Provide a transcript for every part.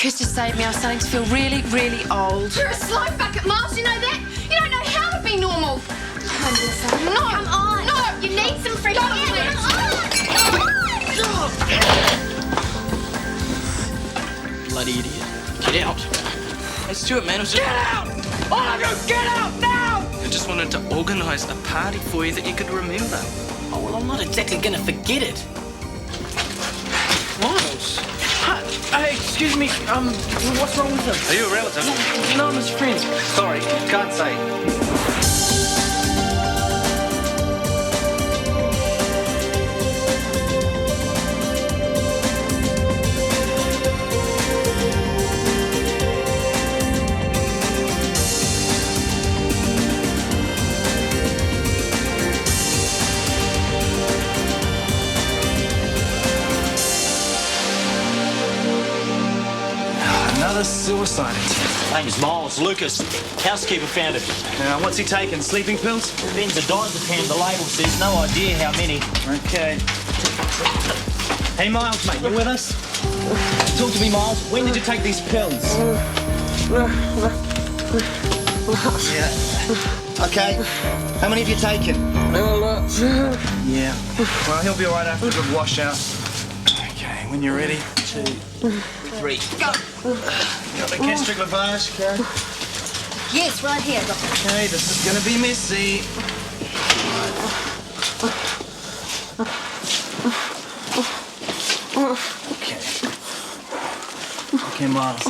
Chris just saved me. I was starting to feel really, really old. You're a slow bucket, Miles. You know that? You don't know how to be normal. No, come on. No, you need some fresh air. Bloody idiot. Get out. Hey, Stuart, man, Get out! All of you, get out now! I just wanted to organise a party for you that you could remember. Oh, well, I'm not exactly going to forget it. Miles. Hey, excuse me, what's wrong with him? Are you a relative? No, I'm his friend. Sorry, can't say. Another suicide attempt. Name's Miles Lucas. Housekeeper found it. What's he taking? Sleeping pills? Benzodiazepam, the label says. No idea how many. Okay. Hey, Miles, mate, you with us? Talk to me, Miles. When did you take these pills? Yeah. Okay. How many have you taken? Yeah. Well, he'll be all right after a good washout. Okay, when you're ready. 2, 3, go! Got the gastric lavage, okay? Yes, right here, Doctor. Okay, this is gonna be messy. Okay. Okay, Miles.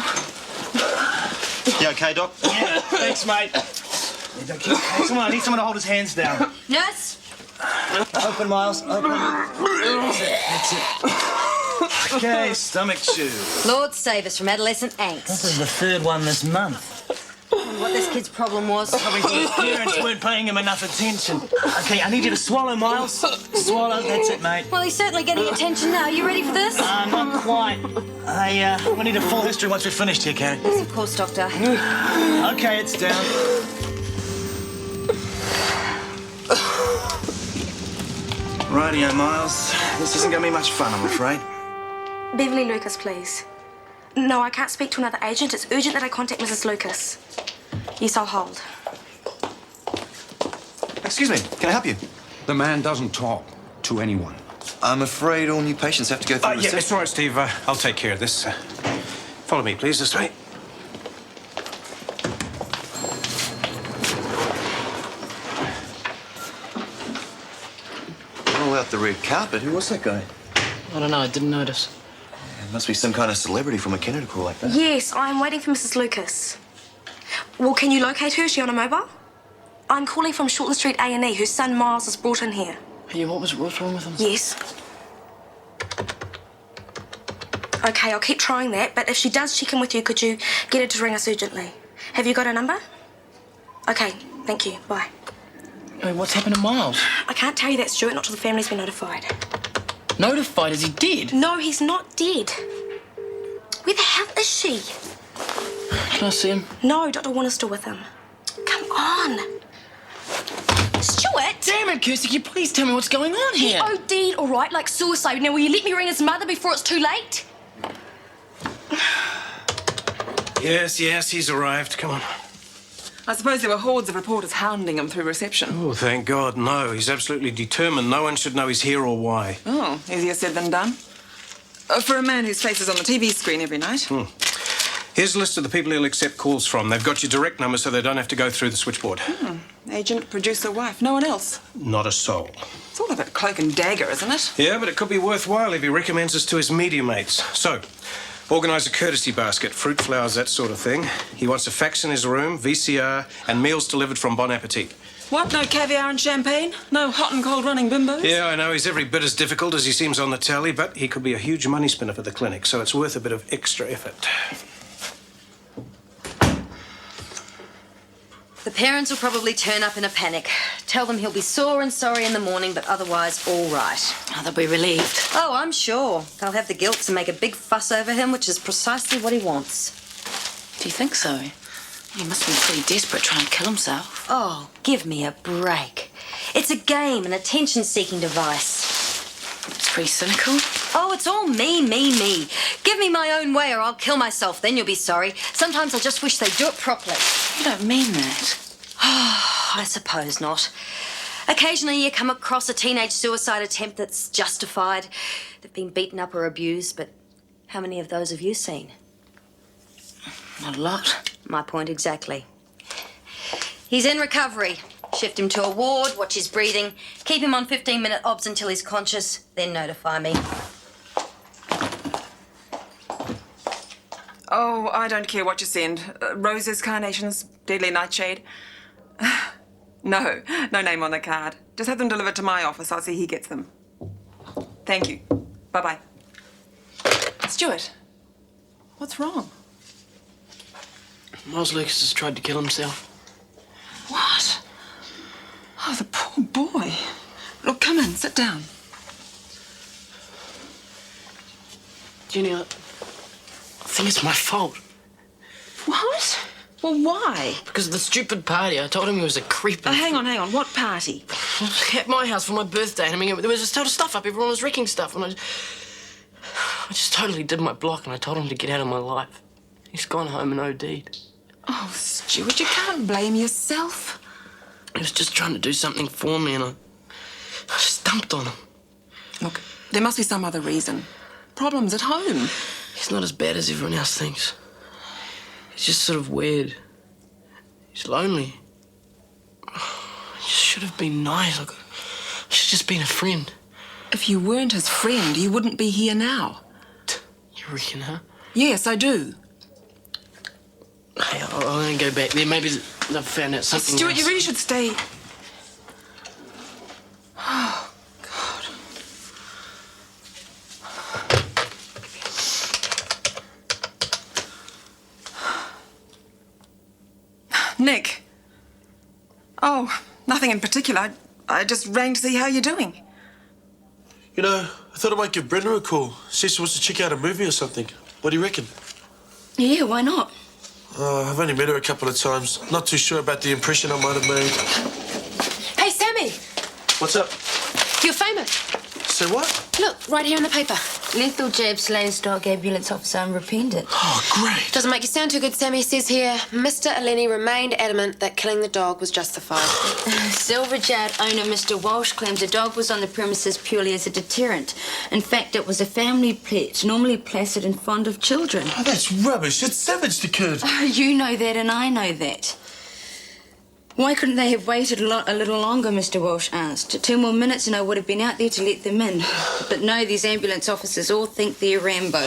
You okay, Doc? Yeah, thanks, mate. Yeah, Doc, hey, come on, I need someone to hold his hands down. Nurse? Open, Miles, open. That's it. Okay, stomach chew. Lord save us from adolescent angst. This is the third one this month. What this kid's problem was. Probably his parents weren't paying him enough attention. Okay, I need you to swallow, Miles. Swallow, that's it, mate. Well, he's certainly getting attention now. You ready for this? Not quite. We need a full history once we're finished here, Karen. Yes, of course, Doctor. Okay, it's down. Rightio, Miles. This isn't gonna be much fun, I'm afraid. Beverly Lucas, please. No, I can't speak to another agent. It's urgent that I contact Mrs. Lucas. Yes, I'll hold. Excuse me, can I help you? The man doesn't talk to anyone. I'm afraid all new patients have to go through Yeah, it's all right, Steve. I'll take care of this. Follow me, please, this way. Roll out the red carpet. Who was that guy? I don't know, I didn't notice. It must be some kind of celebrity from a Canada call like that. Yes, I'm waiting for Mrs. Lucas. Well, can you locate her? Is she on a mobile? I'm calling from Shortland Street A&E. Her son Miles is brought in here. Hey, what's wrong with him? Yes. Okay, I'll keep trying that, but if she does check in with you, could you get her to ring us urgently? Have you got her number? Okay, thank you. Bye. Hey, what's happened to Miles? I can't tell you that, Stuart, not till the family's been notified. Notified? Is he dead? No, he's not dead. Where the hell is she? Can I see him? No, Dr. Warner's still with him. Come on. Stuart! Damn it, Kirsty, can you please tell me what's going on here? He OD'd, all right, like suicide. Now, will you let me ring his mother before it's too late? Yes, he's arrived. Come on. I suppose there were hordes of reporters hounding him through reception. Oh, thank God, no. He's absolutely determined. No one should know he's here or why. Oh, easier said than done. For a man whose face is on the TV screen every night. Here's a list of the people he'll accept calls from. They've got your direct number so they don't have to go through the switchboard. Agent, producer, wife, no one else. Not a soul. It's all a bit cloak and dagger, isn't it? Yeah, but it could be worthwhile if he recommends us to his media mates. So, organise a courtesy basket, fruit, flowers, that sort of thing. He wants a fax in his room, VCR, and meals delivered from Bon Appetit. What, no caviar and champagne? No hot and cold running bimbos? Yeah, I know. He's every bit as difficult as he seems on the telly, but he could be a huge money spinner for the clinic, so it's worth a bit of extra effort. The parents will probably turn up in a panic. Tell them he'll be sore and sorry in the morning, but otherwise all right. Oh, they'll be relieved. Oh, I'm sure. They'll have the guilt to make a big fuss over him, which is precisely what he wants. Do you think so? He must have been pretty desperate trying to kill himself. Oh, give me a break. It's a game, an attention-seeking device. It's pretty cynical. Oh, it's all me. Give me my own way or I'll kill myself, then you'll be sorry. Sometimes I just wish they'd do it properly. You don't mean that. I suppose not. Occasionally you come across a teenage suicide attempt that's justified. They've been beaten up or abused, but how many of those have you seen? Not a lot. My point exactly. He's in recovery. Shift him to a ward, watch his breathing, keep him on 15-minute obs until he's conscious, then notify me. Oh, I don't care what you send. Roses, carnations, deadly nightshade. No name on the card. Just have them delivered to my office. I'll see he gets them. Thank you. Bye-bye. Stuart, what's wrong? Miles Lucas has tried to kill himself. What? Oh, the poor boy. Look, come in, sit down. Jenny, I think it's my fault. What? Well, why? Because of the stupid party. I told him he was a creep. Oh, hang on. What party? At my house for my birthday. I mean, there was just total stuff up. Everyone was wrecking stuff. And I just totally did my block, and I told him to get out of my life. He's gone home and OD'd. Oh, Stuart, you can't blame yourself. He was just trying to do something for me, and I just dumped on him. Look, there must be some other reason. Problems at home. He's not as bad as everyone else thinks. He's just sort of weird. He's lonely. He just should have been nice. He should have just been a friend. If you weren't his friend, you wouldn't be here now. You reckon, huh? Yes, I do. Hey, I'm going to go back there. Maybe they've found out something Stuart, else. you really should stay. Oh, God. Nick. Oh, nothing in particular. I just rang to see how you're doing. You know, I thought I might give Brenda a call. Said she wants to check out a movie or something. What do you reckon? Yeah, why not? I've only met her a couple of times. Not too sure about the impression I might have made. Hey, Sammy, What's up? you're famous. Say what? Look, right here in the paper. Lethal jab slays dog ambulance officer unrepentant. Oh, great. Doesn't make you sound too good, Sammy. Says here, Mr. Eleni remained adamant that killing the dog was justified. Silver Jar owner Mr. Walsh claims the dog was on the premises purely as a deterrent. In fact, it was a family pet, normally placid and fond of children. Oh, that's rubbish. It savaged the kid. You know that and I know that. Why couldn't they have waited a little longer, Mr. Walsh asked. 2 more minutes and I would have been out there to let them in. But no, these ambulance officers all think they're Rambo.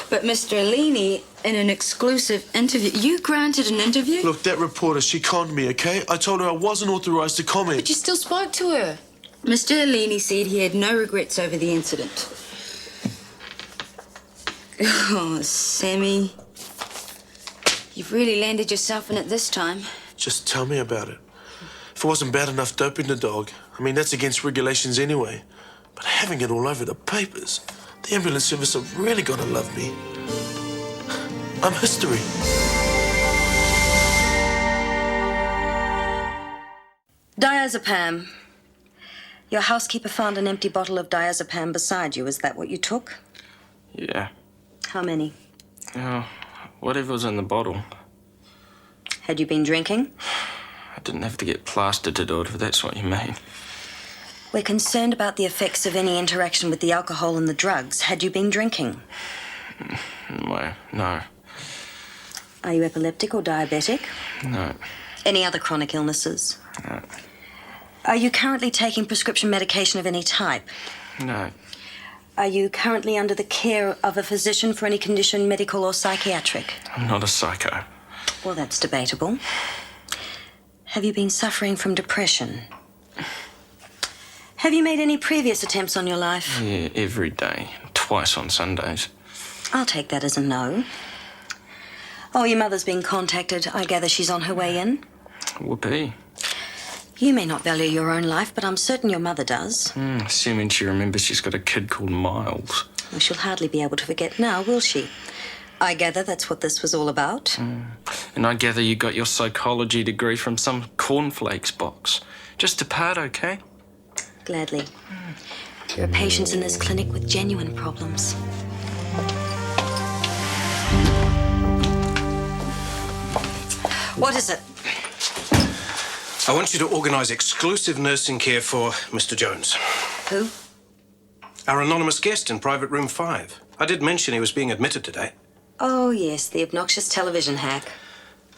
But Mr. Eleni, in an exclusive interview... You granted an interview? Look, that reporter, she conned me, okay? I told her I wasn't authorised to comment. But you still spoke to her. Mr. Eleni said he had no regrets over the incident. Oh, Sammy. You've really landed yourself in it this time. Just tell me about it. If it wasn't bad enough doping the dog, I mean, that's against regulations anyway. But having it all over the papers, the ambulance service are really gonna love me. I'm history. Diazepam. Your housekeeper found an empty bottle of diazepam beside you. Is that what you took? Yeah. How many? Oh, whatever was in the bottle. Had you been drinking? I didn't have to get plastered to do it, if that's what you mean. We're concerned about the effects of any interaction with the alcohol and the drugs. Had you been drinking? Well, no. Are you epileptic or diabetic? No. Any other chronic illnesses? No. Are you currently taking prescription medication of any type? No. Are you currently under the care of a physician for any condition, medical or psychiatric? I'm not a psycho. Well, that's debatable. Have you been suffering from depression? Have you made any previous attempts on your life? Yeah, every day. Twice on Sundays. I'll take that as a no. Oh, your mother's been contacted. I gather she's on her way in. Whoopee. You may not value your own life, but I'm certain your mother does. Assuming she remembers she's got a kid called Miles. Well, she'll hardly be able to forget now, will she? I gather that's what this was all about. And I gather you got your psychology degree from some cornflakes box. Just depart, okay? Gladly. There are patients in this clinic with genuine problems. What is it? I want you to organise exclusive nursing care for Mr. Jones. Who? Our anonymous guest in private room 5. I did mention he was being admitted today. Oh, yes, the obnoxious television hack.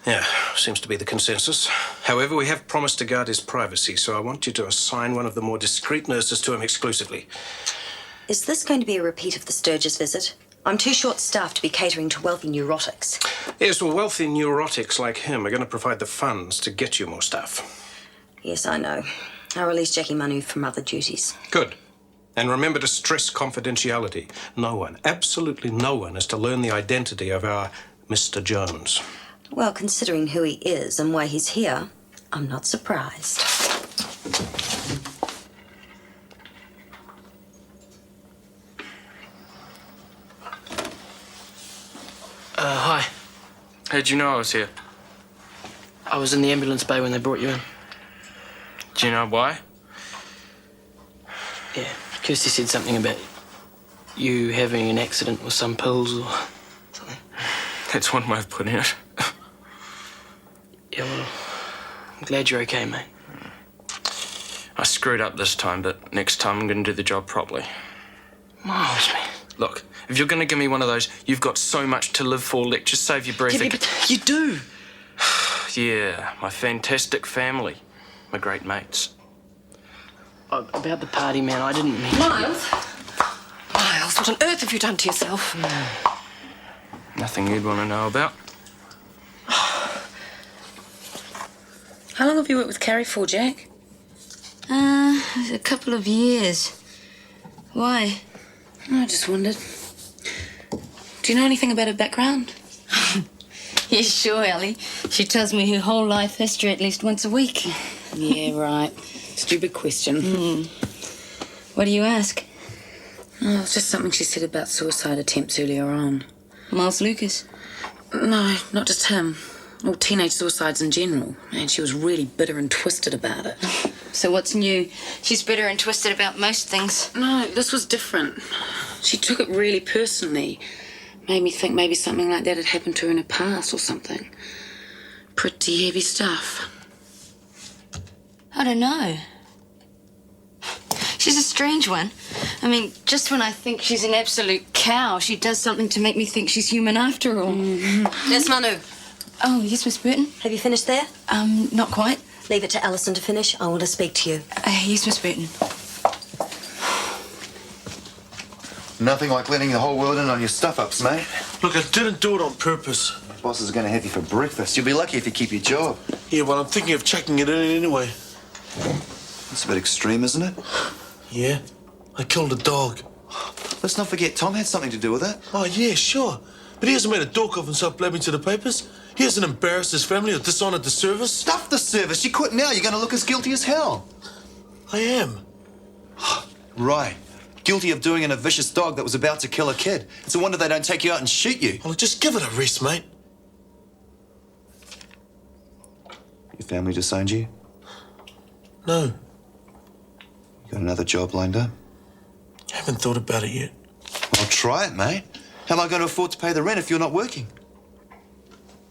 Yeah, seems to be the consensus. However, we have promised to guard his privacy, so I want you to assign one of the more discreet nurses to him exclusively. Is this going to be a repeat of the Sturgis visit? I'm too short-staffed to be catering to wealthy neurotics. Yes, well, wealthy neurotics like him are going to provide the funds to get you more staff. Yes, I know. I released Jackie Manu from other duties. Good. And remember to stress confidentiality. No one, absolutely no one, is to learn the identity of our Mr. Jones. Well, considering who he is and why he's here, I'm not surprised. Hi. How'd you know I was here? I was in the ambulance bay when they brought you in. Do you know why? Yeah, Kirsty said something about you having an accident with some pills or something. That's one way of putting it. Yeah, well, I'm glad you're okay, mate. I screwed up this time, but next time I'm going to do the job properly. Miles, man. Look, if you're going to give me one of those, you've got so much to live for, lectures, save your breath. Yeah, but you do. Yeah, my fantastic family, my great mates. About the party, man, I didn't mean... Miles? Miles, what on earth have you done to yourself? Nothing you'd want to know about. How long have you worked with Carrie for, Jack? A couple of years. Why? I just wondered. Do you know anything about her background? Yeah, sure, Ellie. She tells me her whole life history at least once a week. Yeah, right. Stupid question. What do you ask? Oh, it's just something she said about suicide attempts earlier on. Miles Lucas? No, not just him. All teenage suicides in general. And she was really bitter and twisted about it. So what's new? She's bitter and twisted about most things. No, this was different. She took it really personally. Made me think maybe something like that had happened to her in her past or something. Pretty heavy stuff. I don't know. She's a strange one. I mean, just when I think she's an absolute cow, she does something to make me think she's human after all. Yes, Manu. Oh, yes, Miss Burton. Have you finished there? Not quite. Leave it to Alison to finish. I want to speak to you. Yes, Miss Burton. Nothing like letting the whole world in on your stuff-ups, mate. Look, I didn't do it on purpose. Your boss is going to have you for breakfast. You'll be lucky if you keep your job. Yeah, well, I'm thinking of chucking it in anyway. That's a bit extreme, isn't it? Yeah, I killed a dog. Let's not forget Tom had something to do with it. Oh, yeah, sure. But he hasn't made a dork of himself blabbing to the papers. He hasn't embarrassed his family or dishonoured the service. Stuff the service. You quit now. You're going to look as guilty as hell. I am. Right. Guilty of doing in a vicious dog that was about to kill a kid. It's a wonder they don't take you out and shoot you. Well, just give it a rest, mate. Your family disowned you? No. You got another job lined up? I haven't thought about it yet. Well, try it, mate. How am I going to afford to pay the rent if you're not working?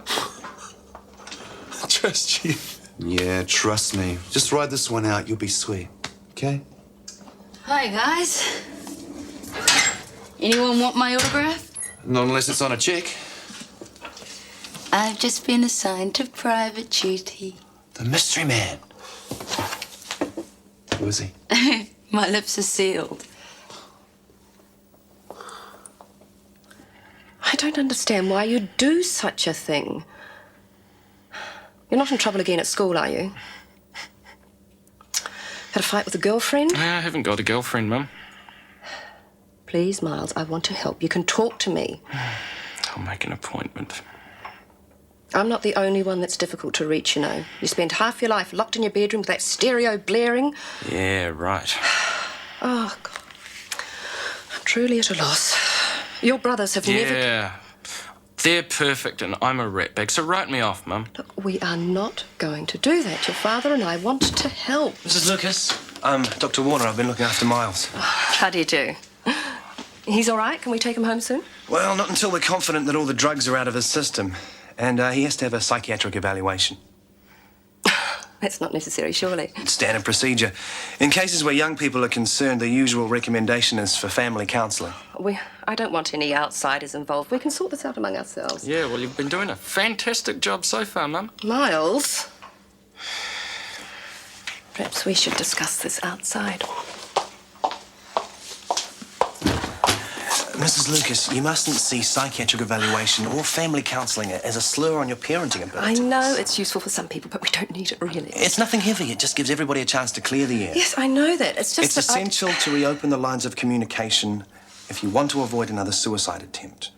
I trust you. Yeah, trust me. Just ride this one out. You'll be sweet. Okay? Hi, guys. Anyone want my autograph? Not unless it's on a check. I've just been assigned to private duty. The mystery man. Who is he? My lips are sealed. I don't understand why you do such a thing. You're not in trouble again at school, are you? Had a fight with a girlfriend? I haven't got a girlfriend, Mum. Please, Miles, I want to help. You can talk to me. I'll make an appointment. I'm not the only one that's difficult to reach, you know. You spend half your life locked in your bedroom with that stereo blaring. Yeah, right. Oh, God. I'm truly at a loss. Your brothers have never... Yeah. They're perfect and I'm a ratbag, so write me off, Mum. Look, we are not going to do that. Your father and I want to help. Mrs. Lucas, Dr. Warner, I've been looking after Miles. How do you do? He's all right? Can we take him home soon? Well, not until we're confident that all the drugs are out of his system. And he has to have a psychiatric evaluation. That's not necessary, surely. It's standard procedure. In cases where young people are concerned, the usual recommendation is for family counselling. I don't want any outsiders involved. We can sort this out among ourselves. Yeah, well, you've been doing a fantastic job so far, Mum. Miles? Perhaps we should discuss this outside. Mrs. Lucas, you mustn't see psychiatric evaluation or family counselling as a slur on your parenting ability. I know it's useful for some people, but we don't need it really. It's nothing heavy. It just gives everybody a chance to clear the air. Yes, I know that. It's just It's essential to reopen the lines of communication if you want to avoid another suicide attempt.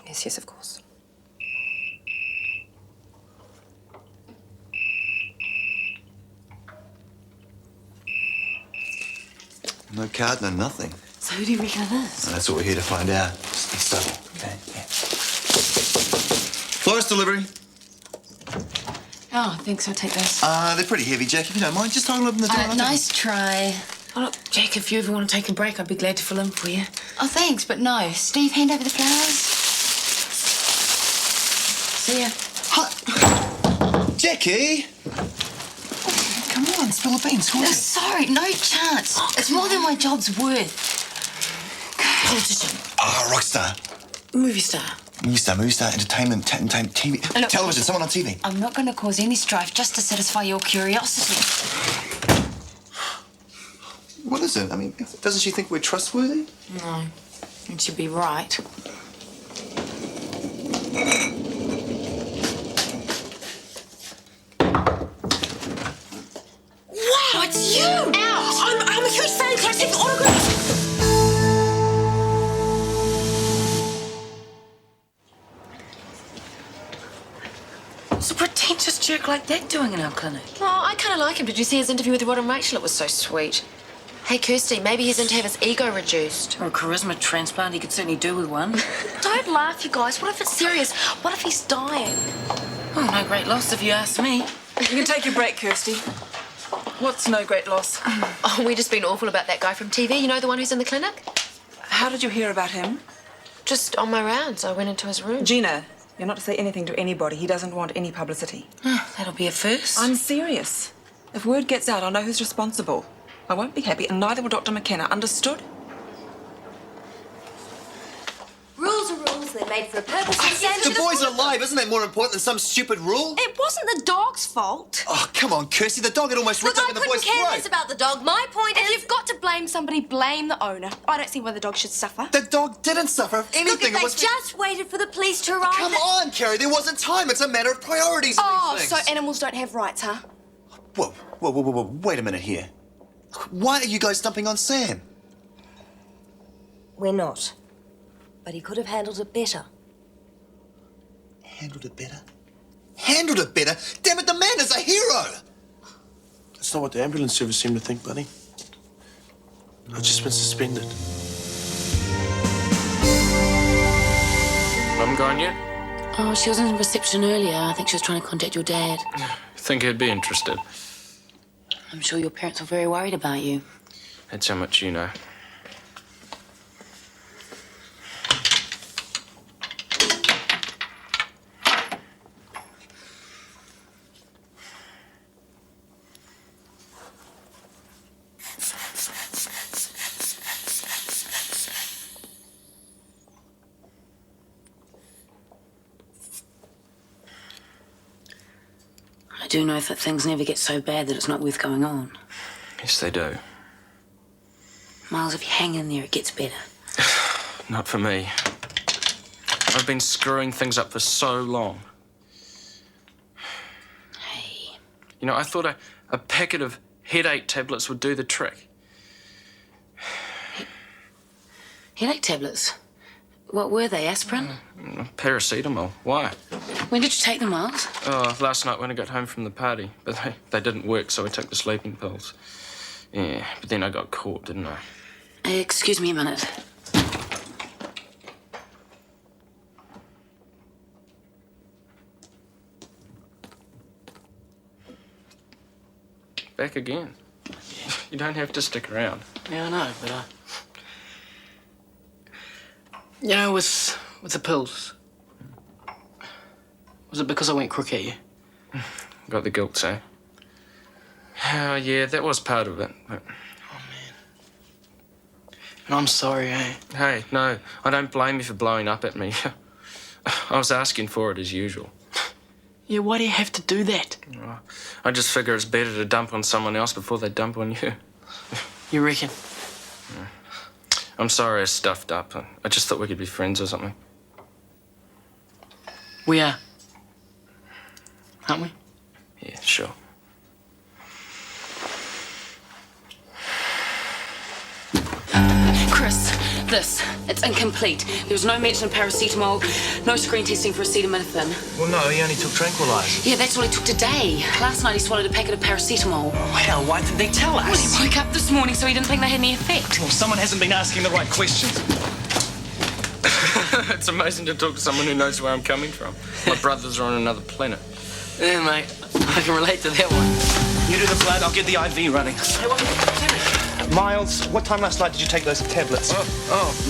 Yes, of course. No card, no nothing. So who do you reckon it is? That's what we're here to find out. Just be subtle, okay? Yeah. Florist delivery. Oh, thanks. I'll take those. They're pretty heavy, Jack. If you don't mind, just hold them in the door. Nice try. Oh, look, Jack, if you ever want to take a break, I'd be glad to fill in for you. Oh, thanks, but no. Steve, hand over the flowers. See ya. Jackie! Come on, spill the beans. No, sorry, no chance. It's more than my job's worth. Politician. Rock star. Movie star. Movie star, entertainment, TV. Look, television, someone on TV. I'm not going to cause any strife just to satisfy your curiosity. What is it? I mean, doesn't she think we're trustworthy? No, and she'd be right. Wow, it's you! Out! I'm a huge fan. Can I take the autograph? What's a pretentious jerk like that doing in our clinic? Oh, I kind of like him. Did you see his interview with Rod and Rachel? It was so sweet. Hey, Kirsty, maybe he's in to have his ego reduced. Or a charisma transplant. He could certainly do with one. Don't laugh, you guys. What if it's serious? What if he's dying? Oh, no great loss if you ask me. You can take your break, Kirsty. What's no great loss? Oh, we've just been awful about that guy from TV. You know, the one who's in the clinic? How did you hear about him? Just on my rounds. I went into his room. Gina, you're not to say anything to anybody. He doesn't want any publicity. That'll be a first. I'm serious. If word gets out, I'll know who's responsible. I won't be happy, and neither will Dr. McKenna. Understood? Rules are rules. They're made for a purpose. The boy's alive. Isn't that more important than some stupid rule? It wasn't the dog's fault. Oh, come on, Kirsty. The dog had almost ripped Look, I open the boy's couldn't care throat. less about the dog. My point If is... you've got to blame somebody, blame the owner. I don't see why the dog should suffer. The dog didn't suffer. If anything, Look, if it they was... just waited for the police to arrive... Come on, Carrie. There wasn't time. It's a matter of priorities in Oh, these so things. animals don't have rights, huh? Whoa. Wait a minute here. Why are you guys dumping on Sam? We're not. But he could have handled it better. Handled it better? Handled it better? Damn it, the man is a hero! That's not what the ambulance service seemed to think, buddy. I've just been suspended. Mum gone yet? Oh, she was in reception earlier. I think she was trying to contact your dad. Think he'd be interested. I'm sure your parents were very worried about you. That's how much you know. I do know that things never get so bad that it's not worth going on. Yes, they do. Miles, if you hang in there, it gets better. Not for me. I've been screwing things up for so long. Hey. You know, I thought a packet of headache tablets would do the trick. Headache tablets? What were they, aspirin? Paracetamol. Why? When did you take them, Miles? Oh, last night when I got home from the party. But they didn't work, so I took the sleeping pills. Yeah, but then I got caught, didn't I? Excuse me a minute. back again. You don't have to stick around. Yeah, I know, but you know, with the pills, was it because I went crook at you? Got the guilt, eh? Oh, yeah, that was part of it. But... And I'm sorry, eh? Hey, no, I don't blame you for blowing up at me. I was asking for it as usual. Yeah, why do you have to do that? Oh, I just figure it's better to dump on someone else before they dump on you. You reckon? Yeah. I'm sorry I stuffed up. I just thought we could be friends or something. We are. Aren't we? Yeah, sure. Chris, it's incomplete. There was no mention of paracetamol, no screen testing for acetaminophen. Well, no, he only took tranquilizers. Yeah, that's all he took today. Last night he swallowed a packet of paracetamol. Well, why didn't they tell us? Well, he woke up this morning, so he didn't think they had any effect. Well, someone hasn't been asking the right questions. It's amazing to talk to someone who knows where I'm coming from. My brothers are on another planet. Yeah, mate, I can relate to that one. You do the blood, I'll get the IV running. Hey, Miles, what time last night did you take those tablets?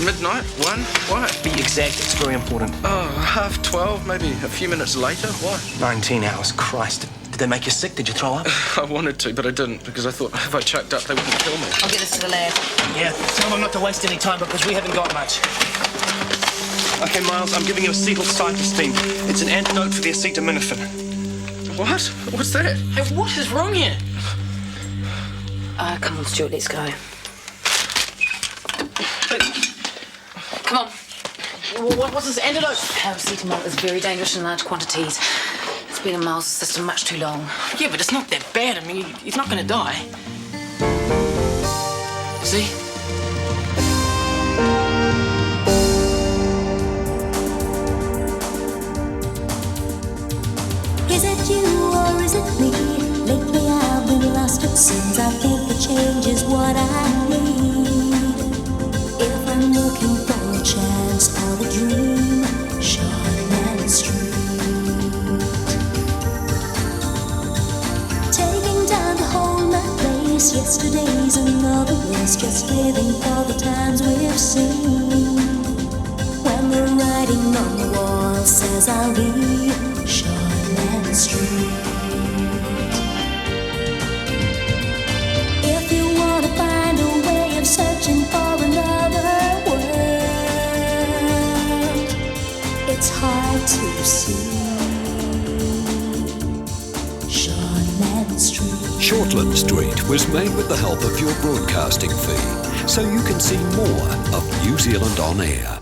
Midnight? 1? Why? Be exact, it's very important. 12:30, maybe a few minutes later. Why? 19 hours, Christ. Did they make you sick? Did you throw up? I wanted to, but I didn't, because I thought if I choked up, they wouldn't kill me. I'll get this to the lab. Yeah, tell them not to waste any time, because we haven't got much. Okay, Miles, I'm giving you acetylcytosine. It's an antidote for the acetaminophen. What? What's that? Hey, what is wrong here? Come on, Stuart, let's go. Come on. What's this antidote? Paracetamol is very dangerous in large quantities. It's been in Miles' system much too long. Yeah, but it's not that bad. I mean, he's not going to die. See? Is it you or is it me? Lately I've been lost, it seems. I think the change is what I need. If I'm looking for a chance or a dream, Shortland Street. Taking time to hold my place. Yesterday's another race, just living for the times we've seen. When the writing on the wall says I'll be Shortland Street. If you want to find a way of searching for another world, it's hard to see. Shortland Street. Shortland Street was made with the help of your broadcasting fee, so you can see more of New Zealand On Air.